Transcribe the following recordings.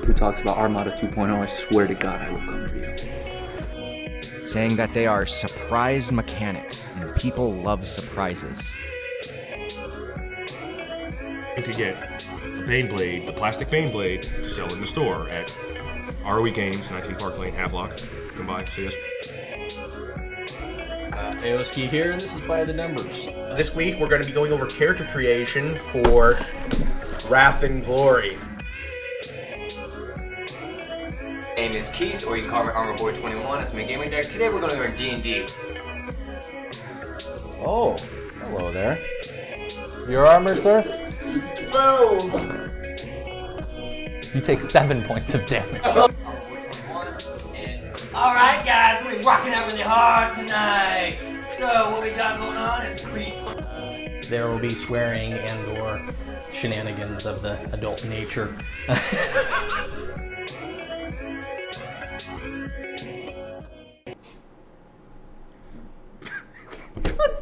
Who talks about Armada 2.0, I swear to God I will come for you. Saying that they are surprise mechanics, and people love surprises. To get a Baneblade, the plastic Baneblade, to sell in the store at ROE Games, 19 Park Lane, Havelock. Come by, see us. AOSKey here, and this is By the Numbers. This week we're going to be going over character creation for Wrath and Glory. My name is Keith, or you can call me ArmorBoy21. It's my gaming deck. Today we're going to learn D&D. Oh, hello there. Your armor, sir? Boom! You take 7 points of damage. Alright guys, we're rocking out really hard tonight. So what we got going on is Crease. There will be swearing and or shenanigans of the adult nature.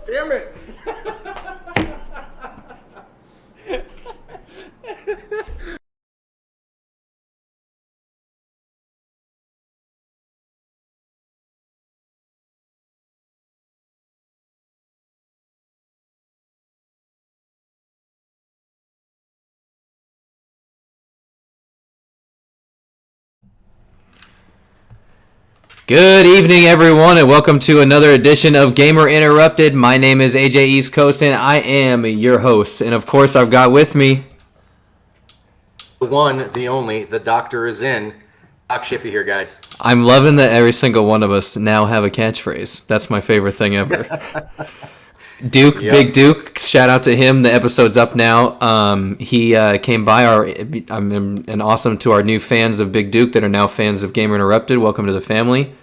Damn it! Good evening, everyone, and welcome to another edition of Gamer Interrupted. My name is AJ East Coast, and I am your host. And of course, I've got with me The one, the only, the doctor is in. Doc Shippy here, guys. I'm loving that every single one of us now have a catchphrase. That's my favorite thing ever. Duke, yep. Big Duke, shout out to him. The episode's up now. He came by and awesome to our new fans of Big Duke that are now fans of Gamer Interrupted. Welcome to the family.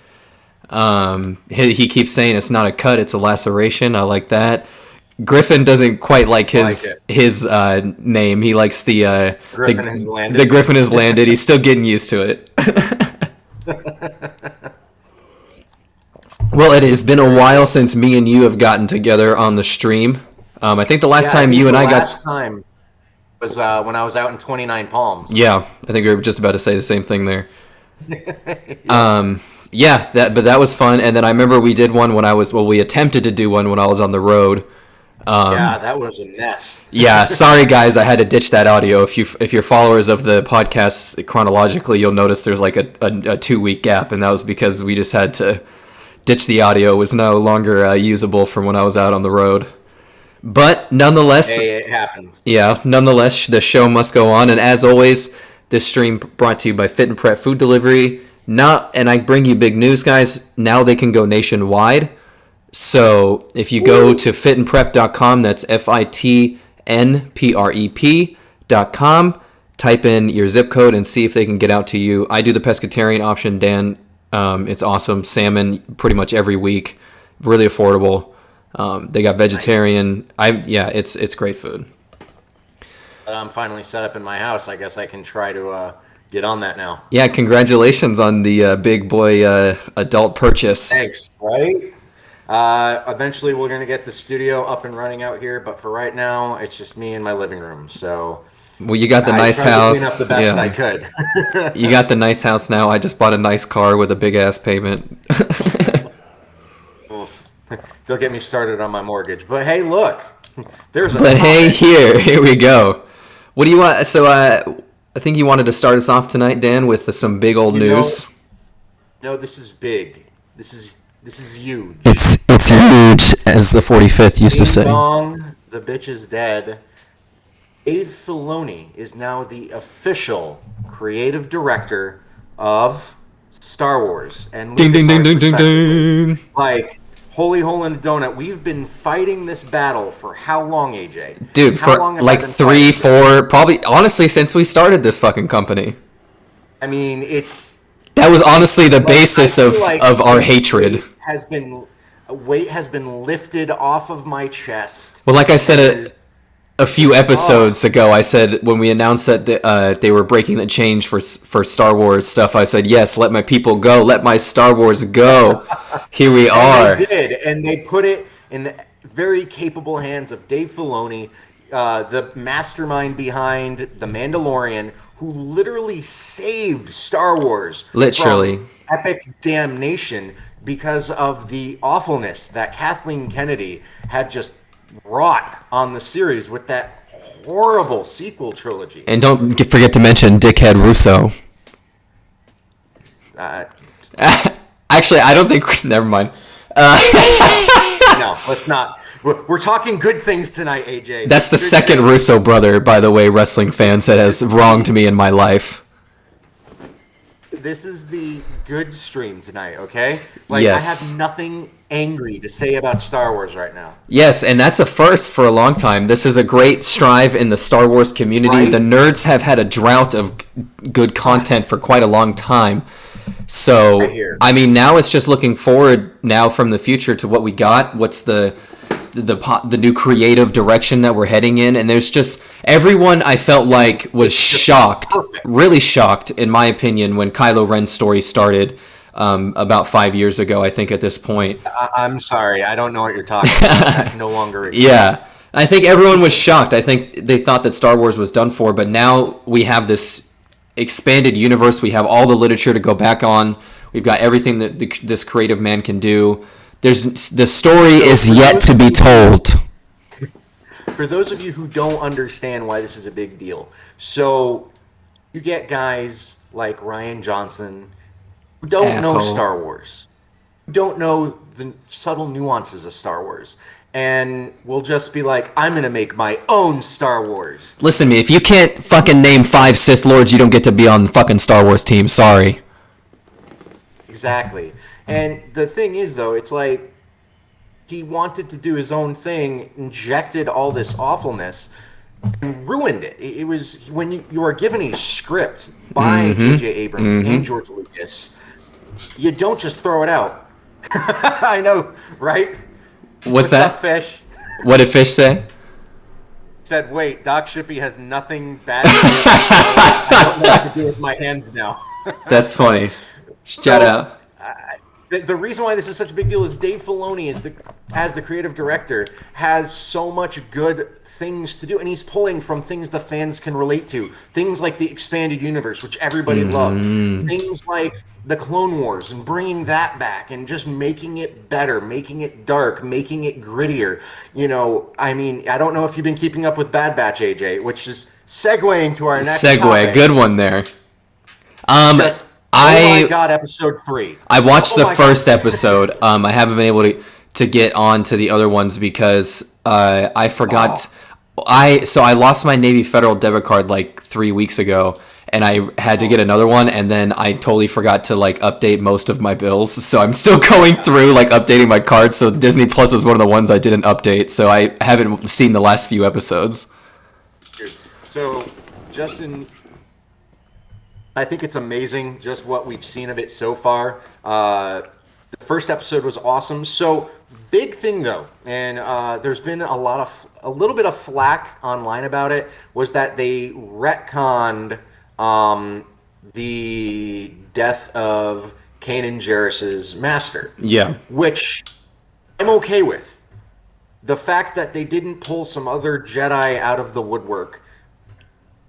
He keeps saying it's not a cut, it's a laceration. I like that. Griffin doesn't quite like his name. He likes the Griffin has landed. The Griffin has landed. He's still getting used to it. Well, it has been a while since me and you have gotten together on the stream. I think the last time you and I got... last time was when I was out in 29 Palms. Yeah, I think we were just about to say the same thing there. But that was fun. And then I remember we did one we attempted to do one when I was on the road. That was a mess. Yeah, sorry guys, I had to ditch that audio. If you're followers of the podcast chronologically, you'll notice there's like a 2-week gap, and that was because we just had to ditch the audio. It was no longer usable from when I was out on the road. But nonetheless, hey, it happens. Yeah, nonetheless, the show must go on, and as always, this stream brought to you by Fit and Prep Food Delivery. And I bring you big news, guys. Now they can go nationwide. So if you go to fitandprep.com, that's FITNPREP.com, type in your zip code and see if they can get out to you. I do the pescatarian option, Dan. It's awesome. Salmon pretty much every week. Really affordable. They got vegetarian. Nice. It's great food. I'm finally set up in my house. I guess I can try to get on that now. Yeah, congratulations on the big boy adult purchase. Thanks, right? Eventually we're going to get the studio up and running out here, but for right now, it's just me in my living room. So, well, you got the nice house. I tried to clean up the best I could. You got the nice house now. I just bought a nice car with a big ass payment. They'll get me started on my mortgage. But hey, look, there's a. But hey, here we go. What do you want? So, I think you wanted to start us off tonight, Dan, with some big old news. No, this is big. This is huge. It's huge, as the 45th used to say. Dong, the bitch is dead. Dave Filoni is now the official creative director of Star Wars and ding ding ding ding ding ding. Like, holy hole in a donut. We've been fighting this battle for how long, AJ? Dude, for like 3, 4, probably honestly since we started this fucking company. I mean, that was honestly the basis of our hatred. Weight has been lifted off of my chest. Well, like I said a few episodes ago, I said when we announced that they were breaking the change for Star Wars stuff, I said, yes, let my people go. Let my Star Wars go. Here we are. They did, and they put it in very capable hands of Dave Filoni, the mastermind behind The Mandalorian, who literally saved Star Wars Literally. from epic damnation because of the awfulness that Kathleen Kennedy had just wrought on the series with that horrible sequel trilogy. And don't forget to mention Dickhead Russo. Actually, I don't think... Never mind. No, let's not. We're talking good things tonight, AJ. That's the second Russo brother, by the way, wrestling fans, that has wronged me in my life. This is the good stream tonight, okay? Like, Yes. I have nothing angry to say about Star Wars right now. Yes, and that's a first for a long time. This is a great strive in the Star Wars community. Right? The nerds have had a drought of good content for quite a long time. So, Right here. I mean, now it's just looking forward now from the future to what we got. What's the new creative direction that we're heading in? And there's just everyone, I felt like, was shocked, perfect. really shocked, in my opinion, when Kylo Ren's story started about 5 years ago. I think at this point. I'm sorry, I don't know what you're talking about. That no longer exists. Yeah, I think everyone was shocked. I think they thought that Star Wars was done for, but now we have this expanded universe. We have all the literature to go back on. We've got everything that this creative man can do. The story is yet to be told. For those of you who don't understand why this is a big deal, so you get guys like Ryan Johnson who don't know Asshole. Star Wars, who don't know the subtle nuances of Star Wars, and will just be like, I'm going to make my own Star Wars. Listen to me. If you can't fucking name 5 Sith Lords, you don't get to be on the fucking Star Wars team. Sorry. Exactly. And the thing is, though, it's like he wanted to do his own thing, injected all this awfulness, and ruined it. It was when you are given a script by J.J. Abrams and George Lucas, you don't just throw it out. I know, right? What's that? up, Fish? What did Fish say? Said, wait, Doc Shippey has nothing bad to do with this. I don't know what to do with my hands now. That's funny. Shout out. The reason why this is such a big deal is Dave Filoni, as the creative director, has so much good things to do, and he's pulling from things the fans can relate to. Things like the expanded universe, which everybody loved. Things like the Clone Wars, and bringing that back, and just making it better, making it dark, making it grittier. You know, I mean, I don't know if you've been keeping up with Bad Batch, AJ, which is segueing to our next topic. Good one there. Just, oh my God, episode 3. I watched the first episode. I haven't been able to get on to the other ones because I forgot. I lost my Navy Federal debit card like 3 weeks ago, and I had to get another one, and then I totally forgot to like update most of my bills. So I'm still going through like updating my cards. So Disney Plus was one of the ones I didn't update. So I haven't seen the last few episodes. So, Justin, I think it's amazing just what we've seen of it so far. The first episode was awesome. So, big thing though, and there's been a little bit of flack online about it, was that they retconned the death of Kanan Jarrus's master. Yeah. Which I'm okay with. The fact that they didn't pull some other Jedi out of the woodwork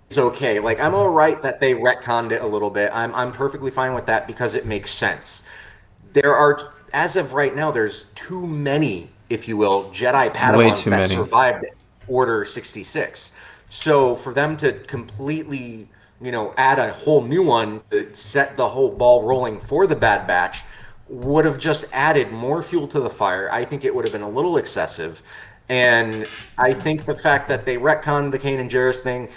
is okay. Like, I'm all right that they retconned it a little bit. I'm perfectly fine with that because it makes sense. There are, as of right now, there's too many, if you will, Jedi Padawans that survived Order 66. So for them to completely, add a whole new one to set the whole ball rolling for the Bad Batch would have just added more fuel to the fire. I think it would have been a little excessive. And I think the fact that they retconned the Kanan Jarrus thing,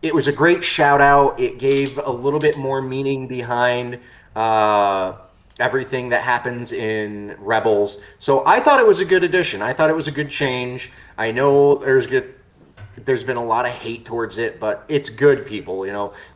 it was a great shout out. It gave a little bit more meaning behind everything that happens in Rebels. So I thought it was a good addition. I thought it was a good change. I know there's been a lot of hate towards it, but it's good, people.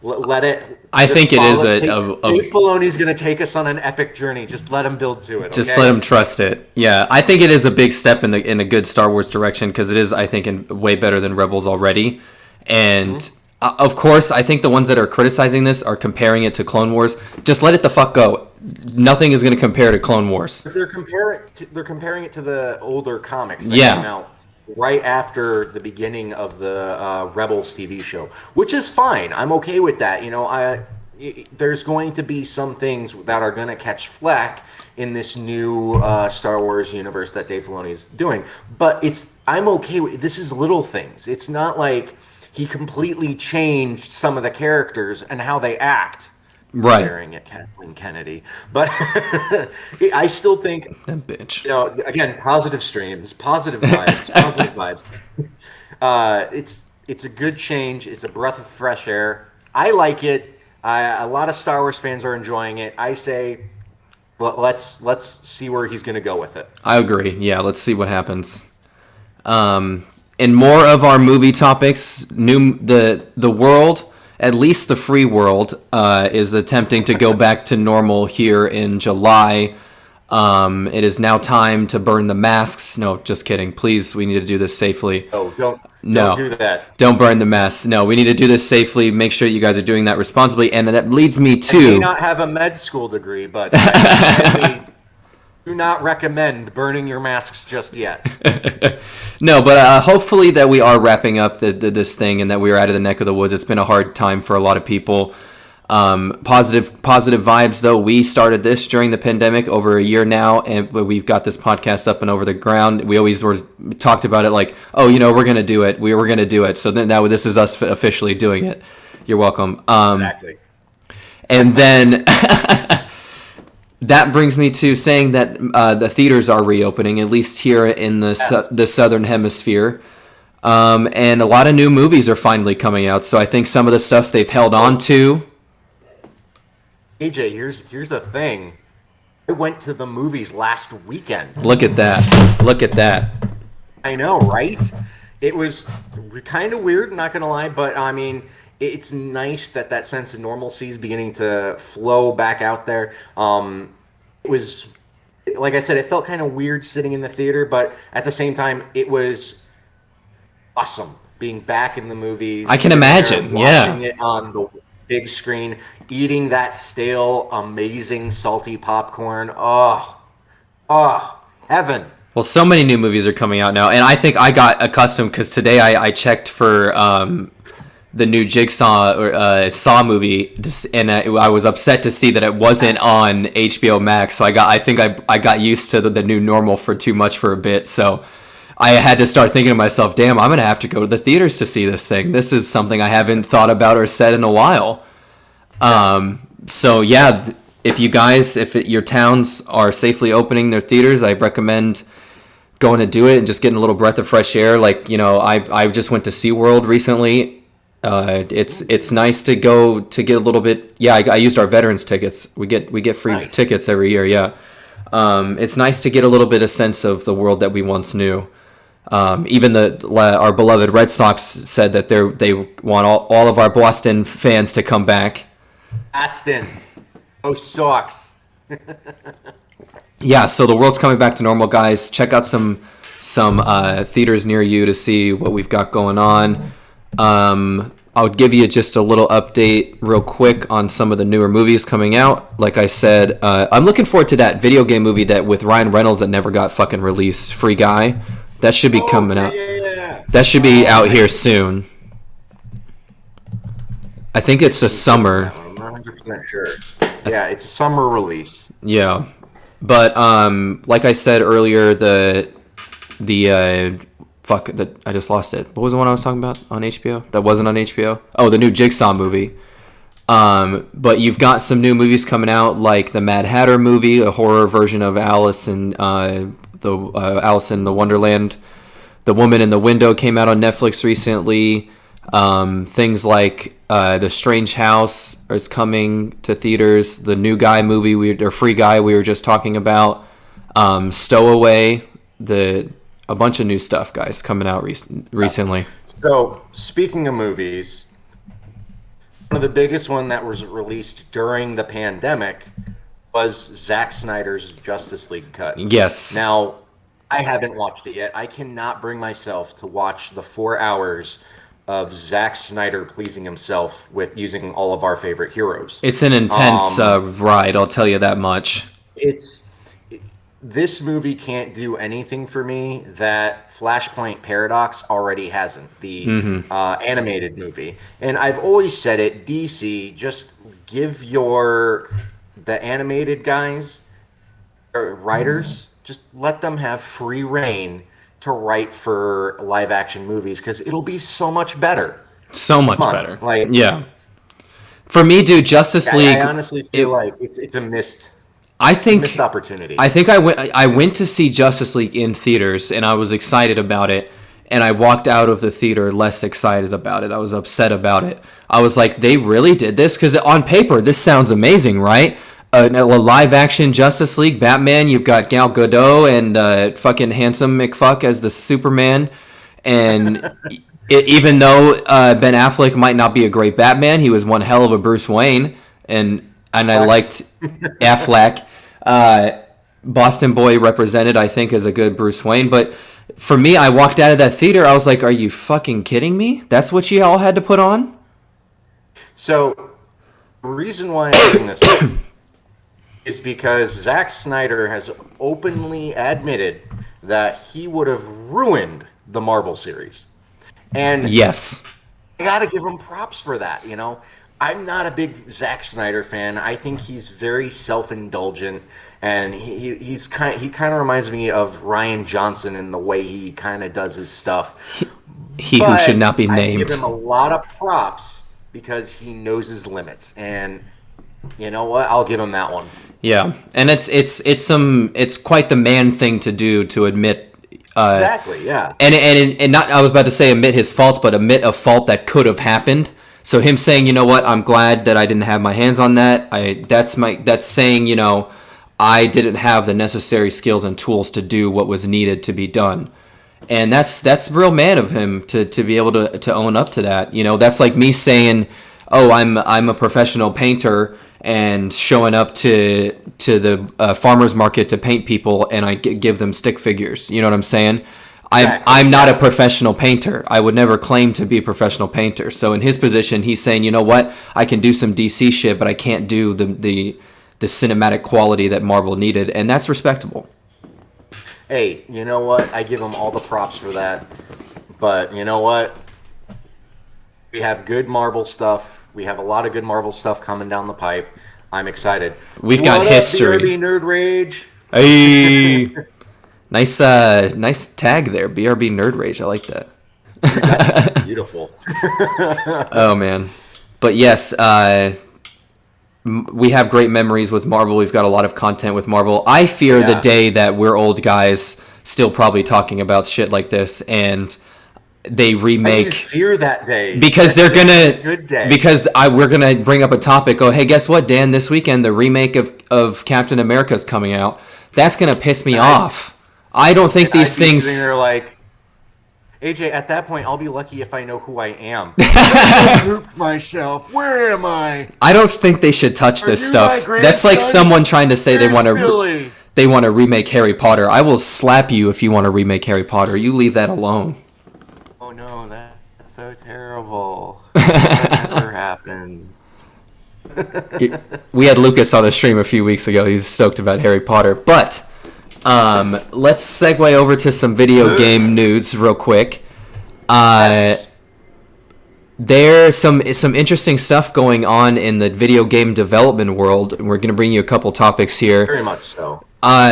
Let it. I think it is a Dave Filoni's going to take us on an epic journey. Just let him build to it. Just okay? let him trust it. Yeah, I think it is a big step in a good Star Wars direction because it is, I think, way better than Rebels already. And Of course, I think the ones that are criticizing this are comparing it to Clone Wars. Just let it the fuck go. Nothing is going to compare to Clone Wars. They're comparing it to the older comics that Yeah. came out right after the beginning of the Rebels TV show, which is fine. I'm okay with that. You know, there's going to be some things that are going to catch flack in this new Star Wars universe that Dave Filoni is doing, but I'm okay with this. Is little things. It's not like he completely changed some of the characters and how they act. Right. Staring at Kathleen Kennedy, but I still think That bitch. you know, again, positive streams, positive vibes, positive vibes. It's a good change. It's a breath of fresh air. I like it. A lot of Star Wars fans are enjoying it. I say, let's see where he's going to go with it. I agree. Yeah, let's see what happens. In more of our movie topics, the world, at least the free world, is attempting to go back to normal here in July. It is now time to burn the masks. No, just kidding. Please, we need to do this safely. Oh, don't do that. Don't burn the masks. No, we need to do this safely. Make sure you guys are doing that responsibly. And that leads me to... I may not have a med school degree, but I do not recommend burning your masks just yet. No, but hopefully that we are wrapping up this thing and that we are out of the neck of the woods. It's been a hard time for a lot of people. Positive vibes, though. We started this during the pandemic over a year now, and we've got this podcast up and over the ground. We always talked about it like, oh, you know, we're going to do it. We were going to do it. So then now this is us officially doing it. You're welcome. Exactly. And then... That brings me to saying that the theaters are reopening, at least here in the southern hemisphere, and a lot of new movies are finally coming out. So I think some of the stuff they've held on to. AJ, here's the thing. I went to the movies last weekend. Look at that! Look at that! I know, right? It was kind of weird, not gonna lie, but I mean, it's nice that sense of normalcy is beginning to flow back out there. It was, like I said, it felt kind of weird sitting in the theater, but at the same time, it was awesome being back in the movies. I can imagine, watching it on the big screen, eating that stale, amazing, salty popcorn. Oh, heaven. Well, so many new movies are coming out now, and I think I got accustomed because today I checked for the new Jigsaw or Saw movie, and I was upset to see that it wasn't on HBO Max. So I think I got used to the new normal for too much for a bit. So I had to start thinking to myself, damn, I'm gonna have to go to the theaters to see this thing. This is something I haven't thought about or said in a while. So yeah, if your towns are safely opening their theaters, I recommend going to do it and just getting a little breath of fresh air. Like, you know, I just went to SeaWorld recently. It's nice to go to get a little bit. Yeah, I used our veterans tickets. We get free tickets every year. Yeah, it's nice to get a little bit of sense of the world that we once knew. Even our beloved Red Sox said that they want all of our Boston fans to come back. Aston, oh Sox. Yeah, so the world's coming back to normal, guys. Check out some theaters near you to see what we've got going on. I'll give you just a little update real quick on some of the newer movies coming out. Like I said, I'm looking forward to that video game movie that with Ryan Reynolds that never got fucking released, Free Guy. That should be coming out. Yeah. That should be out here soon. I think it's a summer. I'm not 100% sure. Yeah, it's a summer release. Yeah. But like I said earlier, I just lost it. What was the one I was talking about on HBO? That wasn't on HBO? Oh, the new Jigsaw movie. But you've got some new movies coming out, like the Mad Hatter movie, a horror version of Alice in Alice in the Wonderland. The Woman in the Window came out on Netflix recently. Things like The Strange House is coming to theaters. The new Guy movie, Free Guy, we were just talking about. Stowaway, a bunch of new stuff, guys, coming out recently. So, speaking of movies, one of the biggest one that was released during the pandemic was Zack Snyder's Justice League cut. Yes. Now, I haven't watched it yet. I cannot bring myself to watch the 4 hours Zack Snyder pleasing himself with using all of our favorite heroes. It's an intense ride, I'll tell you that much. This movie can't do anything for me that Flashpoint Paradox already hasn't, the animated movie. And I've always said it, DC, just give the animated guys, or writers, just let them have free reign to write for live action movies, because it'll be so much better. So much better. Yeah. For me, dude, Justice League... I honestly feel like it's a missed opportunity. I think I went to see Justice League in theaters, and I was excited about it, and I walked out of the theater less excited about it. I was upset about it. I was like, they really did this? Because on paper, this sounds amazing, right? A live-action Justice League, Batman, you've got Gal Gadot and fucking handsome McFuck as the Superman, and... even though Ben Affleck might not be a great Batman, he was one hell of a Bruce Wayne, and I liked Affleck. Boston Boy represented, I think, as a good Bruce Wayne. But for me, I walked out of that theater, I was like, are you fucking kidding me? That's what you all had to put on? So, the reason why I'm doing this is because Zack Snyder has openly admitted that he would have ruined the Marvel series. And yes, I gotta give him props for that. You know, I'm not a big Zack Snyder fan. I think he's very self-indulgent, and he kind of reminds me of Ryan Johnson in the way he kind of does his stuff. He who should not be named. I give him a lot of props because he knows his limits, and you know what? I'll give him that one. Yeah, and it's quite the man thing to do, to admit. Exactly. Yeah. And not, I was about to say admit his faults, but admit a fault that could have happened. So him saying, you know what, I'm glad that I didn't have my hands on that. That's saying, you know, I didn't have the necessary skills and tools to do what was needed to be done. And that's real man of him to be able to own up to that. You know, that's like me saying, oh, I'm a professional painter, and showing up to the farmer's market to paint people, and I give them stick figures. You know what I'm saying? I'm not a professional painter. I would never claim to be a professional painter. So in his position, he's saying, you know what? I can do some DC shit, but I can't do the cinematic quality that Marvel needed, and that's respectable. Hey, you know what? I give him all the props for that. But you know what? We have good Marvel stuff. We have a lot of good Marvel stuff coming down the pipe. I'm excited. We've got history. BRB Nerd Rage. Hey, nice tag there. BRB Nerd Rage. I like that. Dude, that's beautiful. Oh man, but yes, we have great memories with Marvel. We've got a lot of content with Marvel. I fear the day that we're old guys still probably talking about shit like this, and they remake. I fear that day because they're gonna. Good day. Because we're gonna bring up a topic. Oh, hey, guess what, Dan? This weekend the remake of Captain America is coming out. That's gonna piss me off. I don't think these things. They're like, AJ. At that point, I'll be lucky if I know who I am. I pooped myself. Where am I? I don't think they should touch this stuff. That's like someone trying to say they want to remake Harry Potter. I will slap you if you want to remake Harry Potter. You leave that alone. Oh no, that's so terrible. That never happened. We had Lucas on the stream a few weeks ago. He's stoked about Harry Potter. But let's segue over to some video game news real quick. Yes. There's some interesting stuff going on in the video game development world. We're going to bring you a couple topics here. Very much so.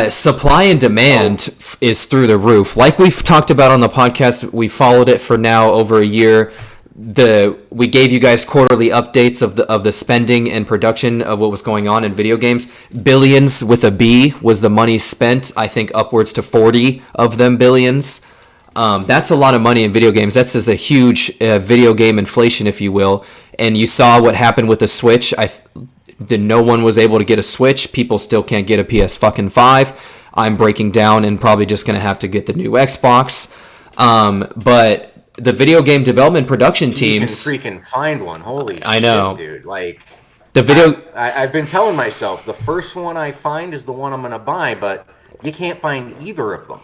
Supply and demand is through the roof. Like we've talked about on the podcast, we followed it for now over a year. We gave you guys quarterly updates of the spending and production of what was going on in video games. Billions with a B was the money spent. I think upwards to 40 of them billions. That's a lot of money in video games. That's just a huge video game inflation, if you will. And you saw what happened with the Switch. No one was able to get a Switch. People still can't get a PS5. I'm breaking down and probably just going to have to get the new Xbox. But the video game development production teams... You can freaking find one. Holy shit, I know. Dude. Like, the video... I've been telling myself, the first one I find is the one I'm going to buy, but you can't find either of them.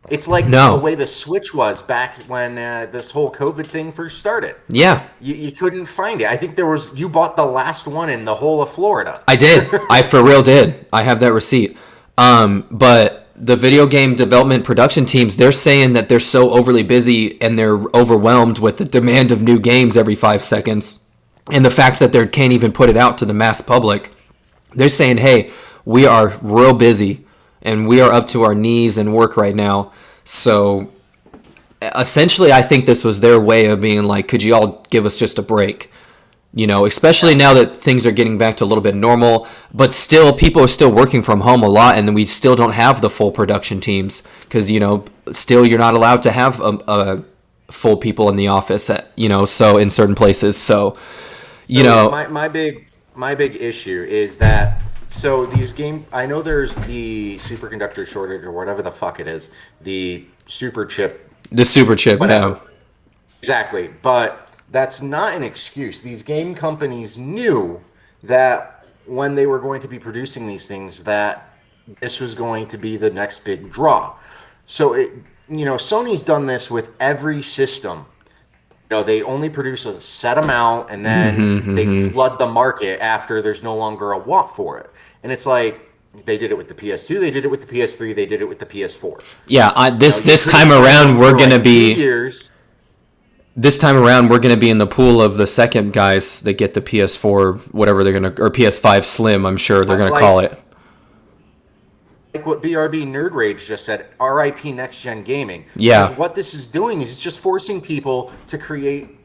It's like No. the way the Switch was back when this whole COVID thing first started. Yeah, You couldn't find it. I think you bought the last one in the whole of Florida. I did. I for real did. I have that receipt. But the video game development production teams, they're saying that they're so overly busy and they're overwhelmed with the demand of new games every 5 seconds, and the fact that they can't even put it out to the mass public. They're saying, hey, we are real busy and we are up to our knees in work right now. So essentially, I think this was their way of being like, could you all give us just a break? You know, especially now that things are getting back to a little bit normal, but still people are still working from home a lot, and we still don't have the full production teams because, you know, still you're not allowed to have a full people in the office, so in certain places. So, my big issue is that I know there's the superconductor shortage or whatever the fuck it is, the super chip, whatever. Yeah. Exactly, but that's not an excuse. These game companies knew that when they were going to be producing these things, that this was going to be the next big draw. So Sony's done this with every system. They only produce a set amount, and then they flood the market after there's no longer a want for it. And it's like, they did it with the PS2, they did it with the PS3, they did it with the PS4. Yeah, this time around we're gonna be. This time around, we're going to be in the pool of the second guys that get the PS4, whatever they're going to, or PS5 Slim, I'm sure they're going to call it. Like what BRB Nerd Rage just said, RIP Next Gen Gaming. Yeah. Because what this is doing is it's just forcing people to create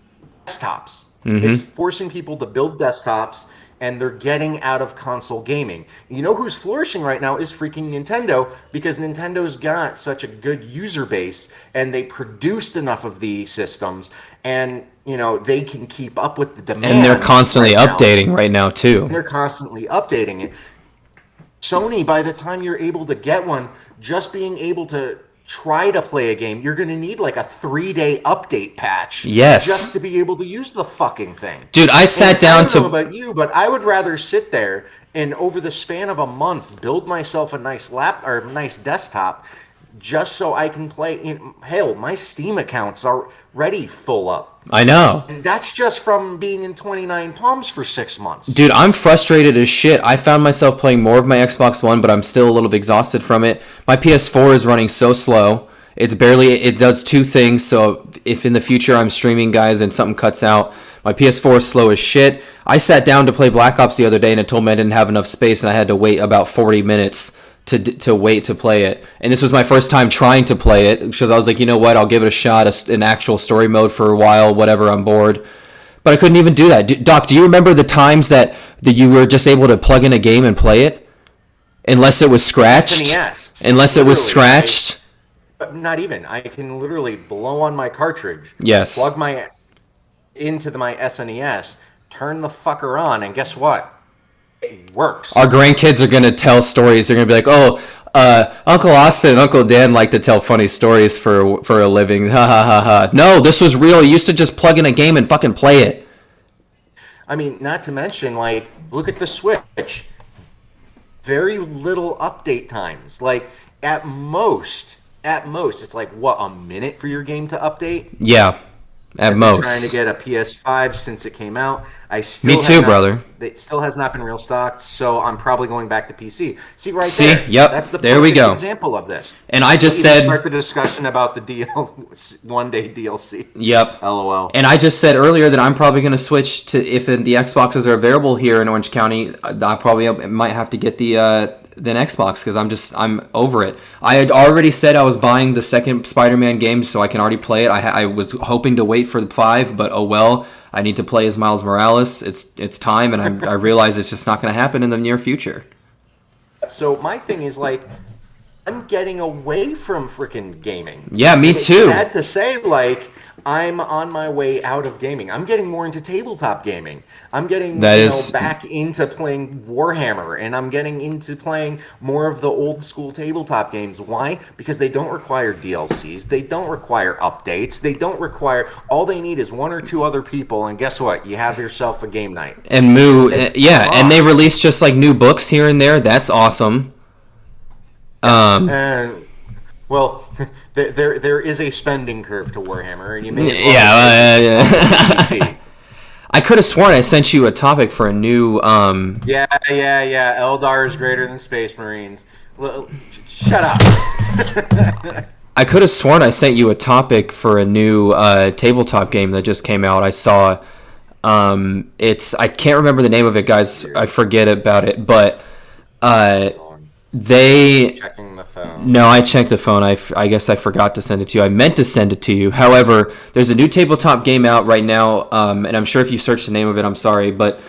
desktops. Mm-hmm. It's forcing people to build desktops, and they're getting out of console gaming. You know who's flourishing right now is freaking Nintendo, because Nintendo's got such a good user base, and they produced enough of these systems, and they can keep up with the demand. And they're constantly updating right now too. They're constantly updating it. Sony, by the time you're able to get one, just being able to try to play a game, you're going to need like a 3-day update patch. Yes. Just to be able to use the fucking thing. Dude, I sat down I don't know about you, but I would rather sit there and over the span of a month build myself a nice nice desktop just so I can play. Hell, my Steam accounts are already full up. I know. And that's just from being in 29 Palms for 6 months. Dude, I'm frustrated as shit. I found myself playing more of my Xbox One, but I'm still a little bit exhausted from it. My PS4 is running so slow. It does two things. So if in the future I'm streaming, guys, and something cuts out, my PS4 is slow as shit. I sat down to play Black Ops the other day, and it told me I didn't have enough space, and I had to wait about 40 minutes to wait to play it. And this was my first time trying to play it, because I was like, you know what, I'll give it a shot, an actual story mode for a while, whatever, I'm bored. But I couldn't even do that. Doc, do you remember the times that you were just able to plug in a game and play it? Unless it was scratched? SNES. Unless it was scratched? Not even. I can literally blow on my cartridge, Yes. plug into my SNES, turn the fucker on, and guess what? It works. Our grandkids are going to tell stories. They're going to be like, Uncle Austin and Uncle Dan like to tell funny stories for a living. Ha ha ha ha. No, this was real. You used to just plug in a game and fucking play it. I mean, not to mention, like, look at the Switch. Very little update times. Like, at most, it's like, what, a minute for your game to update? Yeah, at most. Trying to get a PS5 since it came out. Me too, brother. It still has not been real stocked, so I'm probably going back to PC. See, there. Yep. That's the there we go. example of this. And I just said said start the discussion about the one-day DLC. Yep. LOL. And I just said earlier that I'm probably going to switch to, if the Xboxes are available here in Orange County, I probably might have to get the Xbox, because I'm over it. I had already said I was buying the second Spider-Man game, so I can already play it. I was hoping to wait for the 5, but oh well. I need to play as Miles Morales. It's time, and I realize it's just not going to happen in the near future. So my thing is, like, I'm getting away from freaking gaming. Yeah, me It's too. sad to say, like, I'm on my way out of gaming. I'm getting more into tabletop gaming. I'm getting back into playing Warhammer, and I'm getting into playing more of the old school tabletop games. Why? Because they don't require DLCs. They don't require updates. They don't require... All they need is one or two other people, and guess what? You have yourself a game night. And and they release just like new books here and there. That's awesome. And Well, there is a spending curve to Warhammer, and you may as well Yeah. I could have sworn I sent you a topic for a new. Yeah. Eldar is greater than Space Marines. Well, shut up. I could have sworn I sent you a topic for a new tabletop game that just came out. I saw. I can't remember the name of it, guys. I forget about it, but they. Checking the phone. No, I checked the phone. I guess I forgot to send it to you. I meant to send it to you. However, there's a new tabletop game out right now, and I'm sure if you search the name of it, I'm sorry, but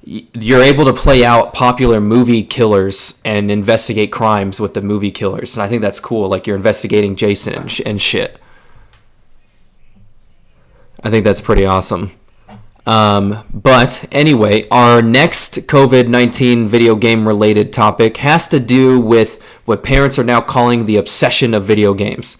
you're able to play out popular movie killers and investigate crimes with the movie killers, and I think that's cool. Like you're investigating Jason and shit. I think that's pretty awesome. But anyway, our next COVID-19 video game related topic has to do with what parents are now calling the obsession of video games.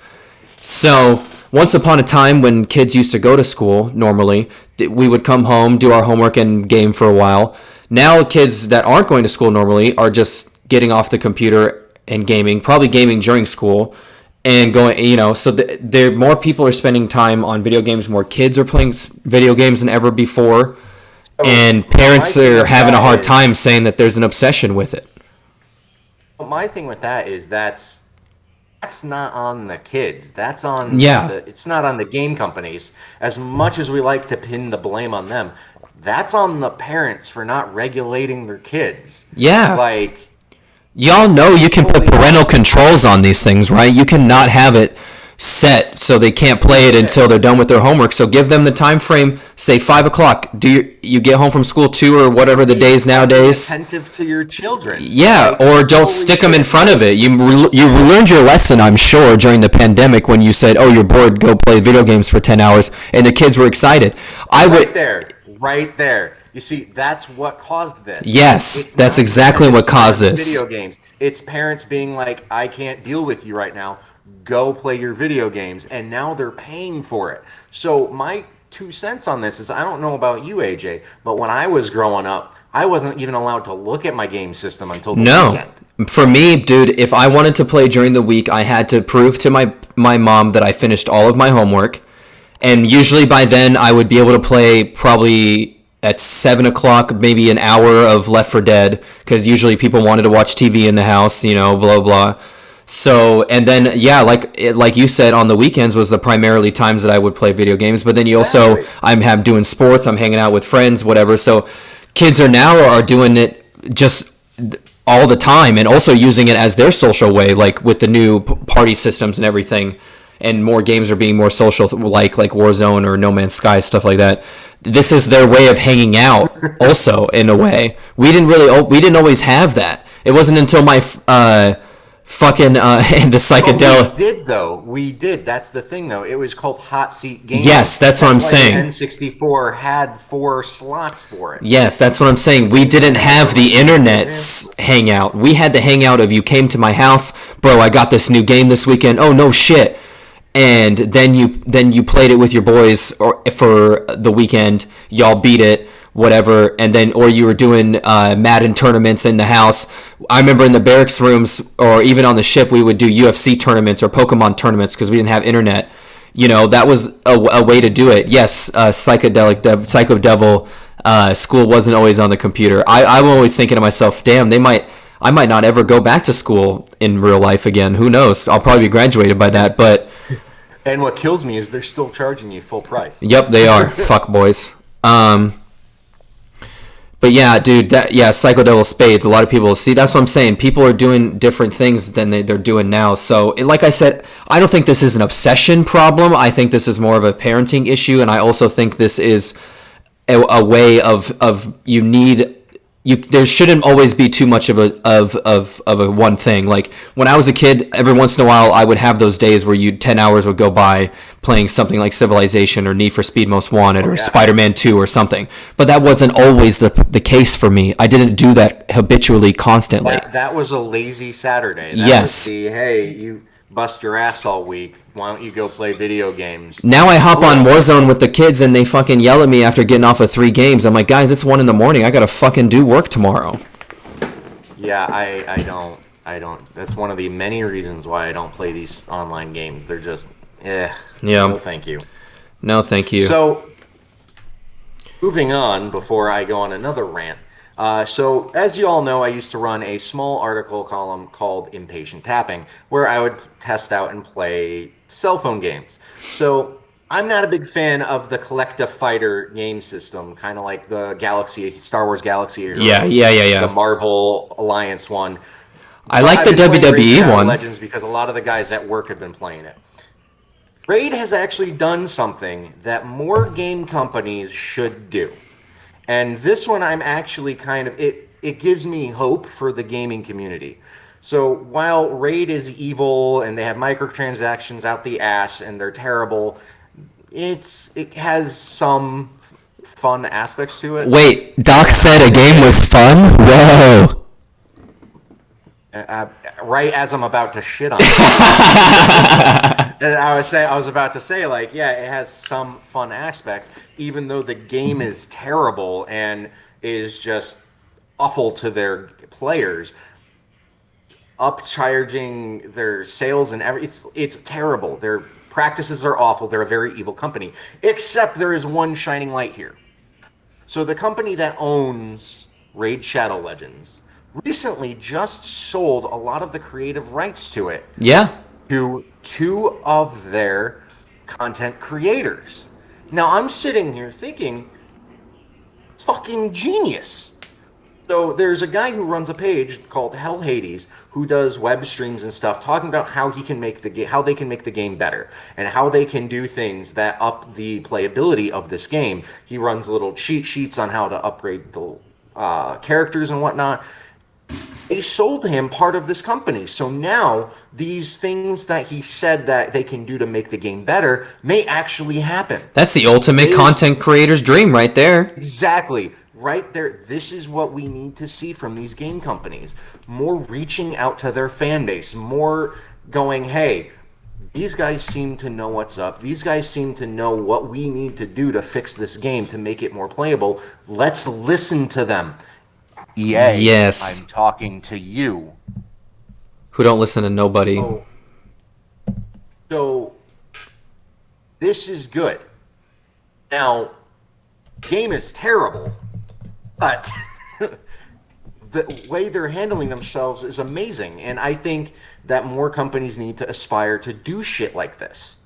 So, once upon a time when kids used to go to school, normally, we would come home, do our homework, and game for a while. Now, kids that aren't going to school normally are just getting off the computer and gaming, probably gaming during school, and going, so more people are spending time on video games, more kids are playing video games than ever before, and parents are having a hard time saying that there's an obsession with it. My thing with that is that's not on the kids. That's on it's not on the game companies. As much as we like to pin the blame on them, that's on the parents for not regulating their kids. Yeah. Like, y'all know you can put parental controls on these things, right? You cannot have it set so they can't play it until they're done with their homework. So give them the time frame, say 5 o'clock. Do you get home from school 2 or whatever the days nowadays? Attentive to your children. Yeah, or don't stick them in front of it. You learned your lesson, I'm sure, during the pandemic when you said, "Oh, you're bored, go play video games for 10 hours," and the kids were excited. Right there. You see, that's what caused this. Yes, that's exactly what caused this. Video games. It's parents being like, "I can't deal with you right now. Go play your video games," and now they're paying for it. So my 2 cents on this is, I don't know about you, AJ, but when I was growing up, I wasn't even allowed to look at my game system until the weekend. For me, dude, if I wanted to play during the week, I had to prove to my mom that I finished all of my homework, and usually by then I would be able to play probably at 7 o'clock, maybe an hour of Left 4 Dead, because usually people wanted to watch TV in the house, blah, blah. So, and then, yeah, like you said, on the weekends was the primarily times that I would play video games. But then you also, I'm doing sports, I'm hanging out with friends, whatever. So kids are doing it just all the time and also using it as their social way, like with the new party systems and everything. And more games are being more social, like Warzone or No Man's Sky, stuff like that. This is their way of hanging out also, in a way. We didn't always have that. It wasn't until my fucking the psychedelic. We did. That's the thing, though. It was called Hot Seat Gaming. Yes, that's what I'm saying. N64 had 4 slots for it. Yes, that's what I'm saying. We didn't have the internet's hangout. We had the hangout of you came to my house, bro. I got this new game this weekend. Oh no shit. And then you played it with your boys for the weekend. Y'all beat it, whatever. And then, or you were doing Madden tournaments in the house. I remember in the barracks rooms, or even on the ship, we would do UFC tournaments or Pokemon tournaments because we didn't have internet. That was a way to do it. Yes, Psycho Devil school wasn't always on the computer. I'm always thinking to myself, damn, I might not ever go back to school in real life again. Who knows? I'll probably be graduated by that, but... And what kills me is they're still charging you full price. Yep, they are. Fuck boys. But yeah, dude, Psycho Devil Spades, a lot of people... See, that's what I'm saying. People are doing different things than they're doing now. So, like I said, I don't think this is an obsession problem. I think this is more of a parenting issue, and I also think this is a way of there shouldn't always be too much of a one thing. Like when I was a kid, every once in a while I would have those days where 10 hours would go by playing something like Civilization or Need for Speed Most Wanted or Spider-Man 2 or something. But that wasn't always the case for me. I didn't do that habitually, constantly. That was a lazy Saturday. Yes. Would be, hey, you bust your ass all week. Why don't you go play video games? Now I hop on Warzone with the kids and they fucking yell at me after getting off of 3 games. I'm like, guys, it's 1 a.m. I gotta fucking do work tomorrow. Yeah, I don't. I don't. That's one of the many reasons why I don't play these online games. They're just, Yeah. No, thank you. No, thank you. So, moving on before I go on another rant. So, as you all know, I used to run a small article column called Impatient Tapping, where I would test out and play cell phone games. So, I'm not a big fan of the collective fighter game system, kind of like the Star Wars Galaxy Heroes, Yeah. the Marvel Alliance one. I like the I've been playing Raid WWE Shadow one. Legends because a lot of the guys at work have been playing it. Raid has actually done something that more game companies should do. And this one I'm actually it gives me hope for the gaming community. So while Raid is evil and they have microtransactions out the ass and they're terrible, it has some fun aspects to it. Wait, Doc said a game was fun? Whoa. Right as I'm about to shit on it. And I was about to say, like, yeah, it has some fun aspects, even though the game is terrible and is just awful to their players, upcharging their sales and it's terrible. Their practices are awful. They're a very evil company. Except there is one shining light here. So the company that owns Raid Shadow Legends recently just sold a lot of the creative rights to it. Yeah. To two of their content creators. Now I'm sitting here thinking, fucking genius. So there's a guy who runs a page called Hell Hades who does web streams and stuff, talking about how he can make how they can make the game better and how they can do things that up the playability of this game. He runs little cheat sheets on how to upgrade the characters and whatnot. They sold him part of this company. So now these things that he said that they can do to make the game better may actually happen. That's the ultimate content creator's dream right there. Exactly. Right there. This is what we need to see from these game companies. More reaching out to their fan base. More going, hey, these guys seem to know what's up. These guys seem to know what we need to do to fix this game to make it more playable. Let's listen to them. EA, yes. I'm talking to you. Who don't listen to nobody. So this is good. Now, the game is terrible, but the way they're handling themselves is amazing. And I think that more companies need to aspire to do shit like this.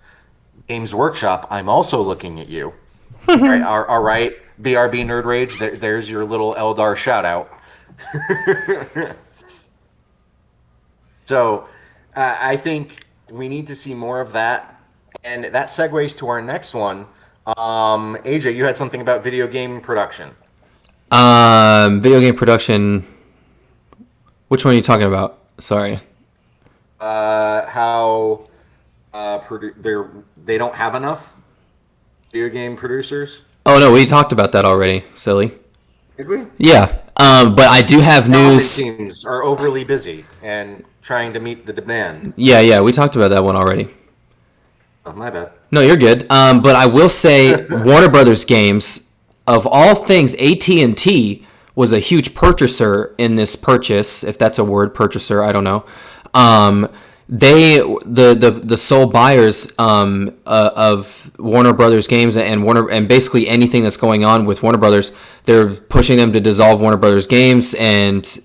Games Workshop, I'm also looking at you. All right, BRB Nerd Rage, there's your little Eldar shout out. So I think we need to see more of that. And that segues to our next one. AJ, you had something about video game production. Video game production. Which one are you talking about? Sorry. How they don't have enough video game producers. Oh no, we talked about that already. Silly. Did we? Yeah. But I do have news. Teams are overly busy and trying to meet the demand. Yeah, we talked about that one already. Oh, my bad. No, you're good. But I will say, Warner Brothers Games, of all things, AT&T was a huge purchaser in this purchase, if that's a word, purchaser. I don't know. The sole buyers of Warner Brothers Games and basically anything that's going on with Warner Brothers, they're pushing them to dissolve Warner Brothers Games, and